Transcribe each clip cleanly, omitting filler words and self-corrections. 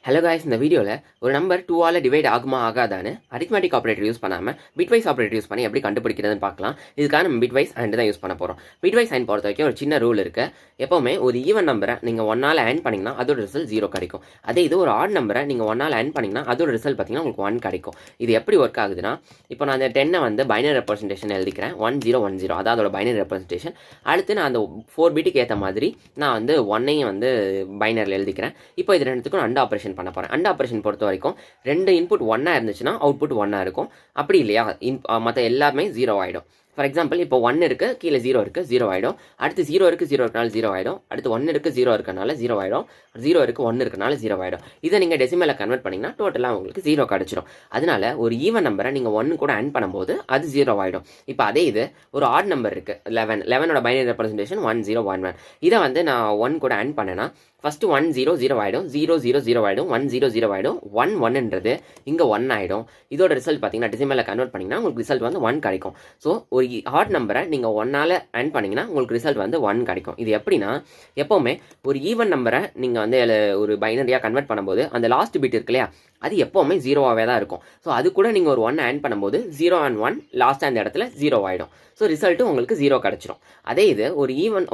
Hello guys, இந்த வீடியோவில் ஒரு நம்பர் 2ஆல் டிவைட் ஆகுமா ஆகாதான்னு அரித்மெட்டிக் ஆப்ரேட்டர் யூஸ் பண்ணாமல் பிட்வைஸ் ஆப்ரேட்டர் யூஸ் பண்ணி எப்படி கண்டுபிடிக்கிறதுன்னு பார்க்கலாம். இதுக்காக நம்ம பிட்வைஸ் அண்ட் தான் யூஸ் பண்ண போகிறோம். பிட்வைஸ் அண்ட் பொறுத்த வரைக்கும் ஒரு சின்ன ரூல் இருக்குது. எப்போவுமே ஒரு ஈவன் நம்பரை நீங்கள் 1ஆல் ஆட் பண்ணிங்கன்னா அதோட ரிசல்ட் 0 கிடைக்கும். அதே இது ஒரு ஆட் நம்பரை நீங்கள் 1ஆல் ஆட் பண்ணிங்கன்னா அதோட ரிசல்ட் பார்த்தீங்கன்னா உங்களுக்கு 1 கிடைக்கும். இது எப்படி ஒர்க் ஆகுதுன்னா, இப்போ நான் அந்த 10 வந்து பைனரி ரெப்ரசன்டேஷன் எழுதிக்கிறேன். 1010 அதான் அதோட பைனரி ரெப்ரசன்டேஷன். அடுத்து நான் அந்த 4 பிட்டுக்கு ஏற்ற மாதிரி நான் வந்து 1ஐயும் வந்து பைனரியில் எழுதிக்கிறேன். இப்போ இது ரெண்டுத்துக்கும் அண்ட் ஆப்ரேஷன் பண்ண போகிறேன். அண்ட் ஆப்ரேஷன் பொறுத்த வரைக்கும் 2 இன்புட் 1 இருந்துச்சுன்னா அவுட்புட் 1 இருக்கும். அப்படி இல்லையா மற்ற எல்லாமே 0 ஆகிடும். ஃபார் எக்ஸாம்பிள் இப்போ 1 இருக்குது, கீழே 0 இருக்குது, 0 ஆகிடும். அடுத்து 0 இருக்குது, 0 இருக்கனால 0 ஆகிடும். அடுத்து 1 இருக்குது, 0 இருக்கனால 0 ஆகிடும். 0 இருக்குது, 1 இருக்கனால 0 ஆகிடும். இதை நீங்கள் டெசிமலில் கன்வெர்ட் பண்ணிங்கன்னா டோட்டலாக உங்களுக்கு 0 கிடச்சிடும். அதனால ஒரு ஈவன் நம்பரை நீங்கள் 1 கூட ஆட் பண்ணும்போது அது 0 ஆகிடும். இப்போ அதே இது ஒரு ஆட் நம்பர் இருக்குது 11ஓட பைனரி ரெப்ரசன்டேஷன் 1011. இதை வந்து நான் 1 கூட ஆட் பண்ணேன்னா ஃபஸ்ட்டு 100 ஆகிடும், 000 ஆகிடும், 100 ஆகிடும், 11ன்றது இங்கே 1 ஆகிடும். இதோட ரிசல்ட் பார்த்தீங்கன்னா டெசிமலில் கன்வெர்ட் பண்ணிங்கன்னா உங்களுக்கு ரிசல்ட் வந்து 1 கிடைக்கும். ஸோ ஒரு ஆட் நம்பரை நீங்கள் 1ஆல் ஆட் பண்ணிங்கன்னா உங்களுக்கு ரிசல்ட் வந்து 1 கிடைக்கும். இது எப்படின்னா, எப்போவுமே ஒரு ஈவன் நம்பரை நீங்கள் வந்து ஒரு பைனரியாக கன்வெர்ட் பண்ணும்போது அந்த லாஸ்ட் பிட் இருக்கு இல்லையா, அது எப்போவுமே 0ஆகவே தான் இருக்கும். ஸோ அது கூட நீங்கள் ஒரு 1 ஆட் பண்ணும்போது 0 and 1 லாஸ்ட்டாக அந்த இடத்துல 0 ஆகிடும். ஸோ ரிசல்ட்டு உங்களுக்கு 0 கிடச்சிரும். அதே இது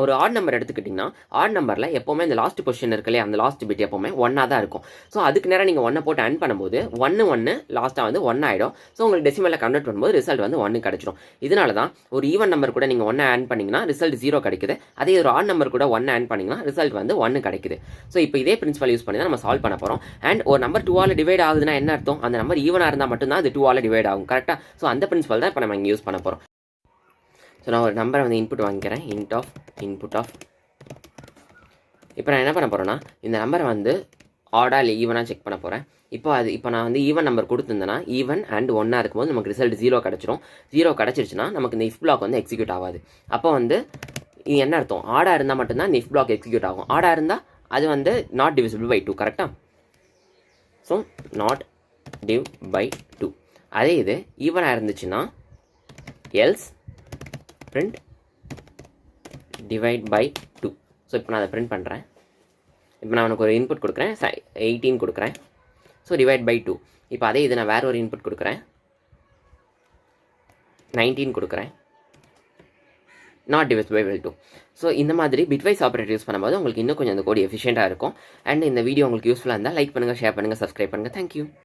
ஒரு ஆட் நம்பர் எடுத்துக்கிட்டிங்கன்னா, ஆட் நம்பரில் எப்போவுமே இந்த லாஸ்ட் பொசிஷன் இருக்கு இல்லையா, அந்த லாஸ்ட் பிட் எப்போவுமே 1ஆக தான் இருக்கும். ஸோ அதுக்கு நேரம் நீங்கள் 1 போட்டு ஆட் பண்ணும்போது 1 லாஸ்ட்டாக வந்து 1 ஆகிடும். ஸோ உங்களுக்கு டெசிமலில் கன்வெர்ட் பண்ணும்போது ரிசல்ட் வந்து 1 கிடச்சிரும். இதனால தான் ஒரு ஈவன் நம்பர் கூட நீங்கள் 1 ஆட் பண்ணிங்கன்னா ரிசல்ட் 0 கிடைக்குது. அதே ஒரு ஆட் நம்பர் கூட 1 ஆட் பண்ணிங்கன்னா ரிசல்ட் வந்து 1 கிடைக்குது. ஸோ இப்போ இதே பிரின்சிபல் யூஸ் பண்ணி தான் நம்ம சால்வ் பண்ண போகிறோம். அண்ட் ஒரு நம்பர் 2ஆல் டிவைட் ஆகுதுன்னா என்ன அர்த்தம்? அந்த நம்பர் ஈவனாக இருந்தால் மட்டும்தான் அது 2ஆல் டிவைட் ஆகும். கரெக்டாக? ஸோ அந்த பிரின்சிபல் தான் இப்போ நம்ம இங்கே யூஸ் பண்ண போகிறோம். ஸோ நான் ஒரு நம்பரை வந்து இன்புட் வாங்கிக்கிறேன். இன்புட் ஆஃப் இப்போ நான் என்ன பண்ண போகிறேன்னா, இந்த நம்பரை வந்து ஆடா இல்லை ஈவனாக செக் பண்ண போகிறேன். இப்போ நான் வந்து ஈவன் நம்பர் கொடுத்துருந்தேன்னா ஈவன் அண்ட் 1 இருக்கும்போது நமக்கு ரிசல்ட் 0 கிடச்சிரும். 0 கிடச்சிருச்சுன்னா நமக்கு இந்த இஃப் பிளாக் வந்து எக்ஸிக்யூட் ஆகாது. அப்போ வந்து இது என்ன அர்த்தம்? ஆடா இருந்தால் மட்டும்தான் இந்த இஃப் பிளாக் எக்ஸிக்யூட் ஆகும். ஆடா இருந்தால் அது வந்து நாட் டிவிசிபிள் பை 2. கரெக்டாக? So not div by 2. அதே இது ஈவனாக இருந்துச்சுன்னா else print divide by 2. So இப்போ நான் அதை பிரிண்ட் பண்ணுறேன். இப்போ நான் உனக்கு ஒரு இன்புட் கொடுக்குறேன், 18 கொடுக்குறேன். So divide by 2. இப்போ அதே இது நான் வேறு ஒரு இன்புட் கொடுக்குறேன், 19 கொடுக்குறேன், நாட் டிவைட் பை 2. ஸோ இந்த மாதிரி பிட்வைஸ் ஆப்ரேட்டர் யூஸ் பண்ணும்போது உங்களுக்கு இன்னும் கொஞ்சம் அந்த கோடி எஃபிஷியண்ட்டாக இருக்கும். அண்ட் இந்த வீடியோ உங்களுக்கு யூஸ்ஃபுல்லாக இருந்தால் லைக் பண்ணுங்கள், ஷேர் பண்ணுங்கள், சப்ஸ்கிரைப் பண்ணுங்கள். தேங்க்யூ.